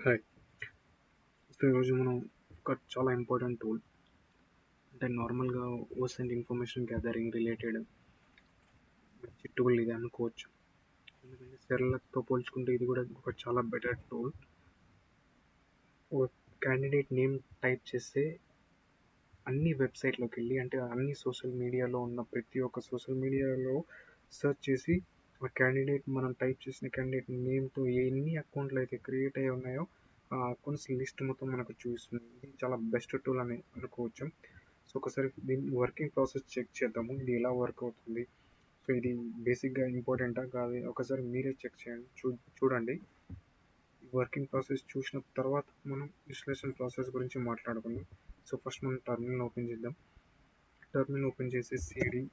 Hi. So ఈరోజు మనం ఒక చాలా ఇంపార్టెంట్ టూల్ అంటే నార్మల్గా ఓసెంట్ ఇన్ఫర్మేషన్ గ్యాదరింగ్ రిలేటెడ్ మంచి టూల్ ఇది అనుకోవచ్చు. ఎందుకంటే సెర్లక్తో పోల్చుకుంటే ఇది కూడా ఒక చాలా బెటర్ టూల్. ఒక క్యాండిడేట్ నేమ్ టైప్ చేస్తే అన్ని వెబ్సైట్లోకి వెళ్ళి అంటే అన్ని సోషల్ మీడియాలో ఉన్న ప్రతి ఒక్క సోషల్ మీడియాలో సెర్చ్ చేసి ఆ క్యాండిడేట్ మనం టైప్ చేసిన క్యాండిడేట్ నేమ్తో ఎన్ని అకౌంట్లు అయితే క్రియేట్ అయి ఉన్నాయో ఆ అకౌంట్స్ లిస్ట్ మొత్తం మనకు చూపిస్తుంది. ఇది చాలా బెస్ట్ టూల్ అని అనుకోవచ్చు. సో ఒకసారి దీని వర్కింగ్ ప్రాసెస్ చెక్ చేద్దాము, ఇది ఎలా వర్క్ అవుతుంది. సో ఇది బేసిక్గా ఇంపార్టెంటా కాదు ఒకసారి మీరే చెక్ చేయండి, చూడండి. ఈ వర్కింగ్ ప్రాసెస్ చూసిన తర్వాత మనం విశ్లేషణ ప్రాసెస్ గురించి మాట్లాడుకుందాం. సో ఫస్ట్ మనం టర్మినల్ ఓపెన్ చేద్దాం. టర్మినల్ ఓపెన్ చేసి సిడి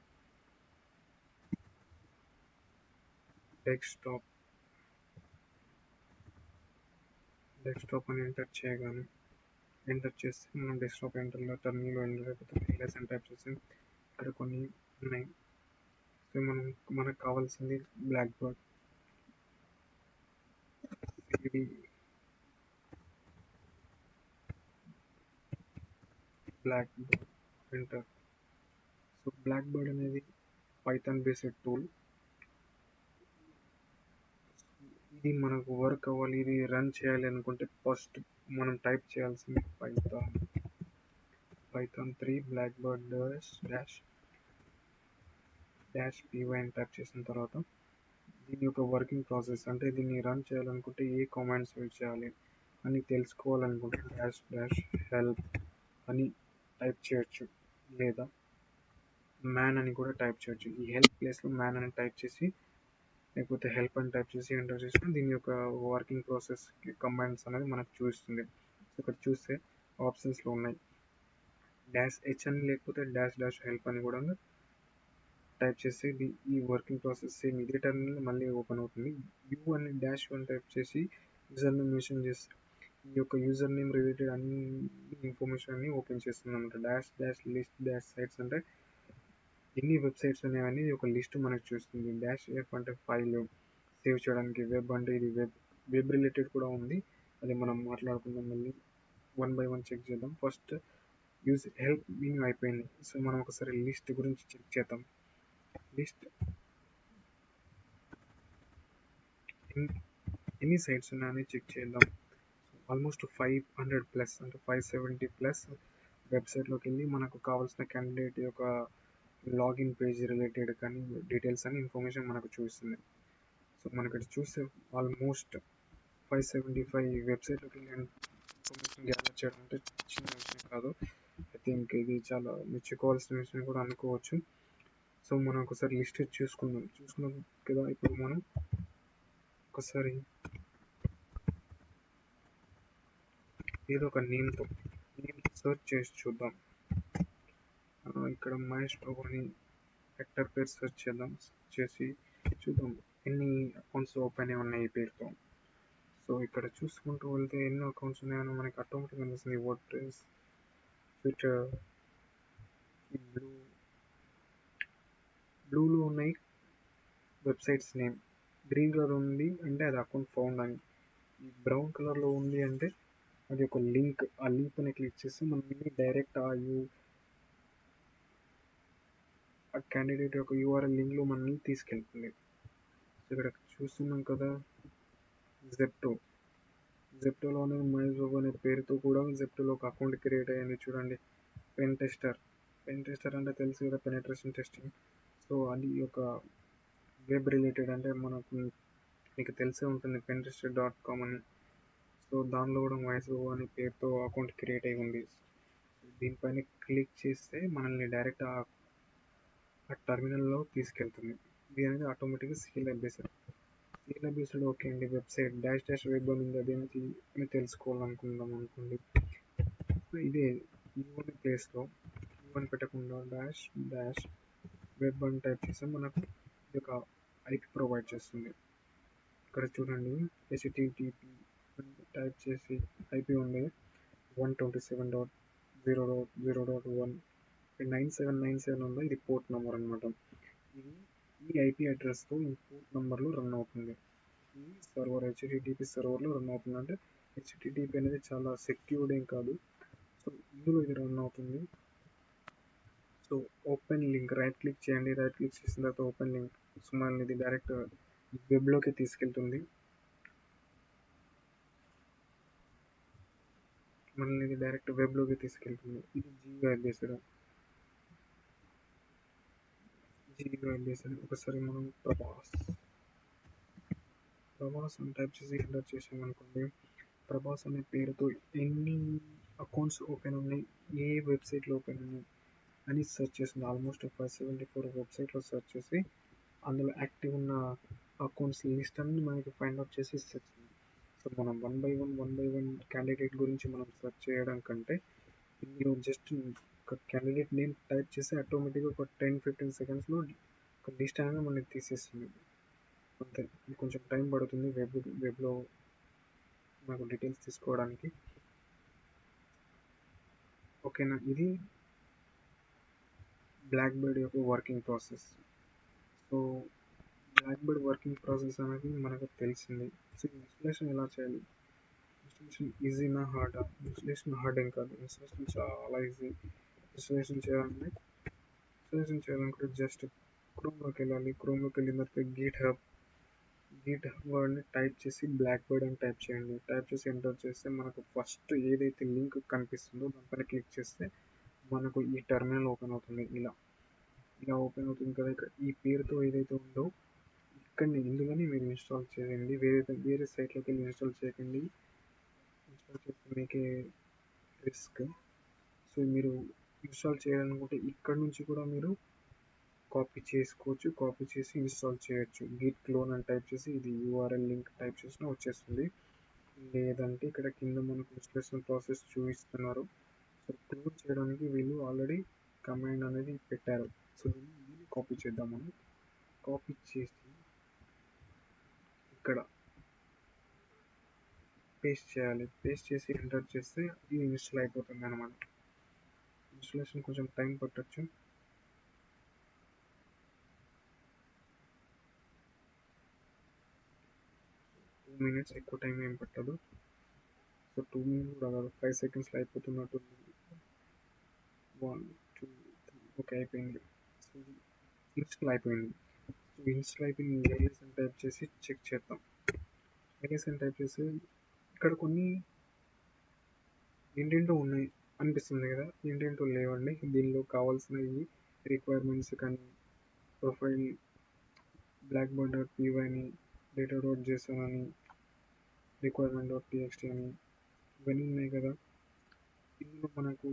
డెస్క్టాప్ అని ఎంటర్ చేయగానే ఎంటర్ చేస్తే మనం డెస్క్టాప్ ఎంటర్లో టర్మినల్ ఎంటర్ అయిపోతే ఎల్ఎస్ అని టైప్ చేసి ఇక్కడ కొన్ని ఉన్నాయి. సో మనకు కావాల్సింది Blackbird CD Blackbird enter. So Blackbird అనేది పైథాన్ బేస్డ్ టూల్. ఇది మనకు వర్క్ అవ్వాలి, ఇది రన్ చేయాలి అనుకుంటే ఫస్ట్ మనం టైప్ చేయాల్సింది పైథాన్ 3 బ్లాక్బర్డ్ డాష్ py అని టైప్ చేసిన తర్వాత దీని యొక్క వర్కింగ్ ప్రాసెస్ అంటే దీన్ని రన్ చేయాలనుకుంటే ఏ కమాండ్స్ యూజ్ చేయాలి అని తెలుసుకోవాలనుకుంటే డాష్ హెల్ప్ అని టైప్ చేయొచ్చు, లేదా మ్యాన్ అని కూడా టైప్ చేయొచ్చు. ఈ హెల్ప్ ప్లేస్లో మ్యాన్ అని టైప్ చేసి లేకపోతే హెల్ప్ అని టైప్ చేసి ఎంటర్ చేసిన దీని యొక్క వర్కింగ్ ప్రాసెస్ కమాండ్స్ అనేది మనకు చూస్తుంది. ఇక్కడ చూస్తే ఆప్షన్స్లో ఉన్నాయి డాష్ హెచ్ అని లేకపోతే డాష్ హెల్ప్ అని కూడా టైప్ చేస్తే ఈ వర్కింగ్ ప్రాసెస్ సేమ్ ఇదే టర్మినల్ మళ్ళీ ఓపెన్ అవుతుంది. యూ అని డాష్ వన్ టైప్ చేసి యూజర్ నేమ్ మెన్షన్ చేస్తే ఈ యొక్క యూజర్ నేమ్ రిలేటెడ్ అన్ని ఇన్ఫర్మేషన్ అన్ని ఓపెన్ చేస్తుంది అనమాట. డాష్ లిస్ట్ డాష్ సైట్స్ అంటే ఎన్ని వెబ్సైట్స్ ఉన్నాయని ఒక లిస్ట్ మనకు చూస్తుంది. డాష్ ఎఫ్ అంటే ఫైల్ సేవ్ చేయడానికి, వెబ్ అంటే ఇది వెబ్ రిలేటెడ్ కూడా ఉంది, అది మనం మాట్లాడుకుందాం. మళ్ళీ వన్ బై వన్ చెక్ చేద్దాం. ఫస్ట్ యూజ్ హెల్ప్ మెనూ అయిపోయింది. సో మనం ఒకసారి లిస్ట్ గురించి చెక్ చేద్దాం. లిస్ట్ ఎన్ని సైట్స్ ఉన్నాయని చెక్ చేద్దాం. ఆల్మోస్ట్ 500+ అంటే 570+ వెబ్సైట్లోకి వెళ్ళి మనకు కావాల్సిన క్యాండిడేట్ యొక్క లాగిన్ పేజ్ రిలేటెడ్ కానీ డీటెయిల్స్ అని ఇన్ఫర్మేషన్ మనకు చూస్తుంది. సో మనకి ఇక్కడ చూస్తే ఆల్మోస్ట్ 575 వెబ్సైట్లోకి వెళ్ళి ఇన్ఫర్మేషన్ గ్యాదర్ చేయడం అంటే చిన్న విషయం కాదు. ఐ థింక్ ఇది చాలా మెచ్చుకోవాల్సిన విషయం కూడా అనుకోవచ్చు. సో మనం ఒకసారి లిస్ట్ చూసుకున్నాం కదా. ఇప్పుడు మనం ఒకసారి ఏదో ఒక నేమ్ సెర్చ్ చేసి చూద్దాం. ఇక్కడ మహేష్ బాబు అని యాక్టర్ పేరు సెర్చ్ చేద్దాం. చేసి చూద్దాం ఎన్ని అకౌంట్స్ ఓపెన్ అయి ఉన్నాయి ఈ పేరుతో. సో ఇక్కడ చూసుకుంటూ వెళ్తే ఎన్నో అకౌంట్స్ ఉన్నాయని మనకి ఆటోమేటిక్గా అనిపిస్తుంది. వర్డ్ప్రెస్, ట్విట్టర్, బ్లూలో ఉన్నాయి వెబ్సైట్స్ నేమ్, గ్రీన్ కలర్ ఉంది అంటే అది అకౌంట్ ఫౌండ్ అని, ఈ బ్రౌన్ కలర్లో ఉంది అంటే అది ఒక లింక్. ఆ లింక్ అని క్లిక్ చేస్తే మనకి డైరెక్ట్ ఆ క్యాండిడేట్ యొక్క యూఆర్ఎల్ లింక్లో మనల్ని తీసుకెళ్తుంది. ఇక్కడ చూస్తున్నాం కదా జెప్టోలోనే మహేష్ బాబు అనే పేరుతో కూడా జెప్టోలో ఒక అకౌంట్ క్రియేట్ అయ్యింది చూడండి. పెన్ టెస్టర్ అంటే తెలుసు కదా, పెనట్రేషన్ టెస్టింగ్. సో అది ఒక వెబ్ రిలేటెడ్ అంటే మీకు తెలిసే ఉంటుంది pentester.com అని. సో దానిలో కూడా మహేష్ బాబు అనే పేరుతో అకౌంట్ క్రియేట్ అయ్యి ఉంది. దీనిపైన క్లిక్ చేస్తే మనల్ని డైరెక్ట్ ఆ టర్మినల్లో తీసుకెళ్తుంది. ఇది అనేది ఆటోమేటిక్గా స్కేలర్ బేస్డ్ ఓకే అండి. వెబ్సైట్ డాష్ వెబ్ అని ఉంది, అదేంటి అని తెలుసుకోవాలనుకుందాం అనుకోండి. ఇదే యూని ప్లేస్లో యూని పెట్టకుండా డాష్ వెబ్ అని టైప్ చేస్తే మనకు ఇది ఒక ఐపీ ప్రొవైడ్ చేస్తుంది. ఇక్కడ చూడండి http టైప్ చేసి ఐపీ ఉంది 127.0.0.1 ఉందో ఇది పోర్ట్ నెంబర్ అనమాట. ఇది ఈ ఐపీ అడ్రస్తో ఈ పోర్ట్ నెంబర్లో రన్ అవుతుంది. ఈ సర్వర్ http సర్వర్లో రన్ అవుతుంది అంటే హెచ్టిటిపి అనేది చాలా సెక్యూర్డ్ ఏం కాదు. సో ఇందులో ఇది రన్ అవుతుంది. So open link right click చేయండి. రైట్ క్లిక్ చేసిన తర్వాత ఓపెన్ లింక్. సో మనల్ని ఇది డైరెక్ట్ వెబ్లోకి తీసుకెళ్తుంది. ఇది GUI బేస్డ్. ఒకసారి మనం ప్రభాస్ అని టైప్ చేసి ఎంటర్ చేసామనుకోండి, ప్రభాస్ అనే పేరుతో ఎన్ని అకౌంట్స్ ఓపెన్ ఉన్నాయి, ఏ వెబ్సైట్లో ఓపెన్ ఉన్నాయి అని సెర్చ్ చేసింది. ఆల్మోస్ట్ 574 వెబ్సైట్లో సెర్చ్ చేసి అందులో యాక్టివ్ ఉన్న అకౌంట్స్ లిస్ట్ అన్ని మనకి ఫైండ్ అవుట్ చేసి ఇస్తుంది. సో మనం వన్ బై వన్ క్యాండిడేట్ గురించి మనం సెర్చ్ చేయడం కంటే మీరు జస్ట్ ఒక క్యాండిడేట్ నేమ్ టైప్ చేసి ఆటోమేటిక్గా ఒక 10-15 సెకండ్స్లో ఒక లిస్ట్ అనేది మనకి తీసేస్తుంది. అంతే. కొంచెం టైం పడుతుంది వెబ్లో నాకు డీటెయిల్స్ తీసుకోవడానికి. ఓకేనా, ఇది బ్లాక్బర్డ్ యొక్క working process. So Blackbird working process అనేది మనకు తెలిసింది. సో ఇన్స్టలేషన్ ఎలా చేయాలి? ఇన్స్టలేషన్ ఈజీనా హార్డా? ఇన్స్టలేషన్ హార్డ్ ఏం కాదు, ఇన్స్టలేషన్ చాలా ఈజీ. ఇన్స్టలేషన్ చేయాలనుకుంటే జస్ట్ క్రోమ్లోకి వెళ్ళాలి. క్రోమ్లోకి వెళ్ళిన తర్వాత గీట్ హబ్ అని టైప్ చేసి బ్లాక్బర్డ్ అని టైప్ చేయండి. టైప్ చేసి ఎంటర్ చేస్తే మనకు ఫస్ట్ ఏదైతే లింక్ కనిపిస్తుందో దానిపైన క్లిక్ చేస్తే మనకు ఈ టెర్మినల్ ఓపెన్ అవుతుంది. ఇలా ఓపెన్ అవుతుంది కదా. ఇక్కడ ఈ పేరుతో ఏదైతే ఉందో ఇక్కడనే ఇందులోనే మీరు ఇన్స్టాల్ చేయండి. వేరే సైట్లోకి వెళ్ళి ఇన్స్టాల్ చేయకండి. ఇన్స్టాల్ చేస్తే మీకే రిస్క్. సో మీరు ఇన్స్టాల్ చేయాలనుకుంటే ఇక్కడ నుంచి కూడా మీరు కాపీ చేసుకోవచ్చు. కాపీ చేసి ఇన్స్టాల్ చేయొచ్చు. గిట్ క్లోన్ అని టైప్ చేసి ఇది యూఆర్ఎల్ లింక్ టైప్ చేసినా వచ్చేస్తుంది. లేదంటే ఇక్కడ కింద మనకు ఇన్స్టలేషన్ ప్రాసెస్ చూపిస్తున్నారు. సో క్లోన్ చేయడానికి వీళ్ళు ఆల్రెడీ కమాండ్ అనేది పెట్టారు. సో దీన్ని కాపీ చేద్దాం. మనం కాపీ చేసి ఇక్కడ పేస్ట్ చేయాలి. పేస్ట్ చేసి ఎంటర్ చేస్తే ఇది ఇన్స్టాల్ అయిపోతుంది అనమాట. ఇన్స్టలేషన్ కొంచెం టైం పట్టొచ్చు. 2 minutes, ఎక్కువ టైం ఏం పట్టదు. సో 2 minutes కూడా కాదు, 5 secondsలో అయిపోతున్నట్టు. 1 2 3 ఓకే అయిపోయింది. సో ఇన్స్టాల్ అయిపోయింది. సో ఇన్స్టాల్ అయిపోయింది. ఏఎస్ అని టైప్ చేసి చెక్ చేద్దాం. ఏఎస్ అని టైప్ చేసి ఇక్కడ కొన్ని ఏంటేంటో ఉన్నాయి అనిపిస్తుంది కదా, ఏంటేంటో లేవండి. దీనిలో కావాల్సినవి రిక్వైర్మెంట్స్ కానీ ప్రొఫైల్ blackbird.py అని, data.json అని, requirement.txt అని ఇవన్నీ ఉన్నాయి కదా. ఇందులో మనకు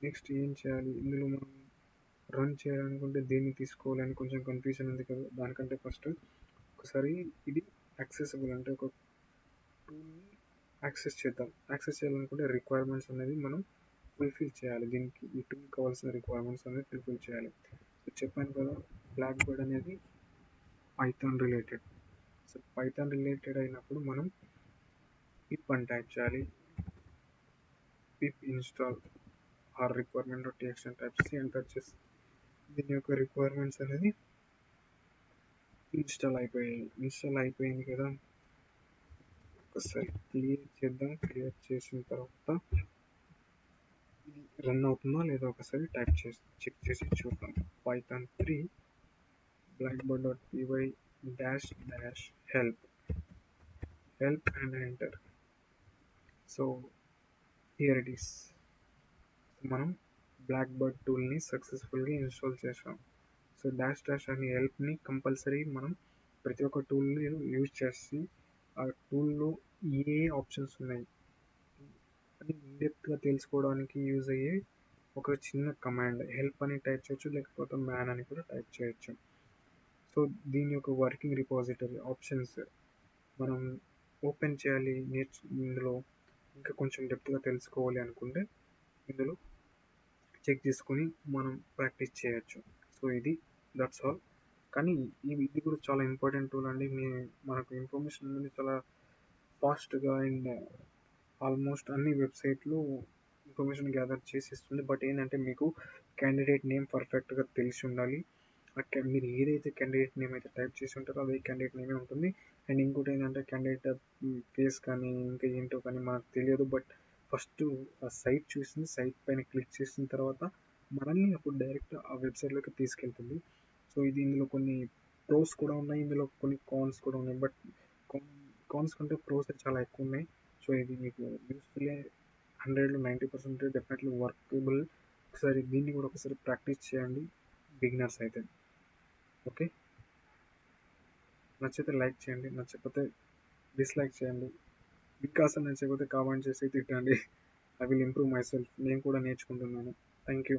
నెక్స్ట్ ఏం చేయాలి, ఇందులో మనం రన్ చేయాలనుకుంటే దేన్ని తీసుకోవాలని కొంచెం కన్ఫ్యూజన్ ఉంది కదా. దానికంటే ఫస్ట్ ఒకసారి ఇది యాక్సెసిబుల్ అంటే ఒక టూల్ని యాక్సెస్ చేద్దాం. యాక్సెస్ చేయాలనుకుంటే రిక్వైర్మెంట్స్ అనేది మనం ఫుల్ఫిల్ చేయాలి. దీనికి ఈ టూల్ కావాల్సిన రిక్వైర్మెంట్స్ అనేది ఫుల్ఫిల్ చేయాలి. సో చెప్పాను కదా, బ్లాక్బర్డ్ అనేది Python related. So Python related అయినప్పుడు మనం పిప్ అని టైప్ చేయాలి. పిప్ ఇన్స్టాల్ ఆర్ రిక్వైర్మెంట్.txt అని టైప్ చేసి ఎంటర్ చేసి దీని యొక్క రిక్వైర్మెంట్స్ అనేది ఇన్స్టాల్ అయిపోయింది కదా. ఒకసారి క్లియర్ చేద్దాం. క్లియర్ చేసిన తర్వాత ఇది రన్ అవుతుందా లేదా ఒకసారి టైప్ చేసి చెక్ చేసి చూద్దాం. Python 3 blackbird.py help and enter. So here it is. మనం బ్లాక్బర్డ్ టూల్ని సక్సెస్ఫుల్గా ఇన్స్టాల్ చేసాం. సో డాష్ అనే హెల్ప్ని కంపల్సరీ మనం ప్రతి ఒక్క టూల్ని యూజ్ చేసి ఆ టూల్లో ఏ ఆప్షన్స్ ఉన్నాయి అని ఇన్డెప్త్గా తెలుసుకోవడానికి యూజ్ అయ్యే ఒక చిన్న కమాండ్. హెల్ప్ అని టైప్ చేయొచ్చు, లేకపోతే మ్యాన్ అని కూడా టైప్ చేయొచ్చు. సో దీని యొక్క వర్కింగ్ రిపాజిటరీ ఆప్షన్స్ మనం ఓపెన్ చేయాలి. ఇందులో ఇంకా కొంచెం డెప్త్గా తెలుసుకోవాలి అనుకుంటే ఇందులో చెక్ చేసుకొని మనం ప్రాక్టీస్ చేయొచ్చు. So that's all. కానీ ఇది కూడా చాలా ఇంపార్టెంట్ టూల్ అండి. మనకు ఇన్ఫర్మేషన్ అనేది చాలా ఫాస్ట్గా అండ్ ఆల్మోస్ట్ అన్ని వెబ్సైట్లు ఇన్ఫర్మేషన్ గ్యాదర్ చేసి ఇస్తుంది. బట్ ఏంటంటే మీకు క్యాండిడేట్ నేమ్ పర్ఫెక్ట్గా తెలిసి ఉండాలి. మీరు ఏదైతే క్యాండిడేట్ నేమ్ అయితే టైప్ చేసి ఉంటారో అదే క్యాండిడేట్ నేమే ఉంటుంది. అండ్ ఇంకోటి ఏంటంటే క్యాండిడేట్ ఫేస్ కానీ ఇంకా ఏంటో కానీ మనకు తెలియదు. బట్ ఫస్ట్ ఆ సైట్ చూసి సైట్ పైన క్లిక్ చేసిన తర్వాత మనల్ని అప్పుడు డైరెక్ట్ ఆ వెబ్సైట్లోకి తీసుకెళ్తుంది. సో ఇది ఇందులో కొన్ని ప్రోస్ కూడా ఉన్నాయి, ఇందులో కొన్ని కాన్స్ కూడా ఉన్నాయి. బట్ కాన్స్ కంటే ప్రోస్ చాలా ఎక్కువ ఉన్నాయి. సో ఇది మీకు యూస్ఫుల్ 100లో 90% డెఫినెట్లీ వర్కబుల్. ఒకసారి దీన్ని కూడా ఒకసారి ప్రాక్టీస్ చేయండి బిగినర్స్ అయితే. ఓకే, నచ్చితే లైక్ చేయండి, నచ్చకపోతే డిస్లైక్ చేయండి. ఇంకా అసలు నచ్చకపోతే కామెంట్ చేసి తిట్టండి. I will improve myself. నేను కూడా నేర్చుకుంటున్నాను. Thank you.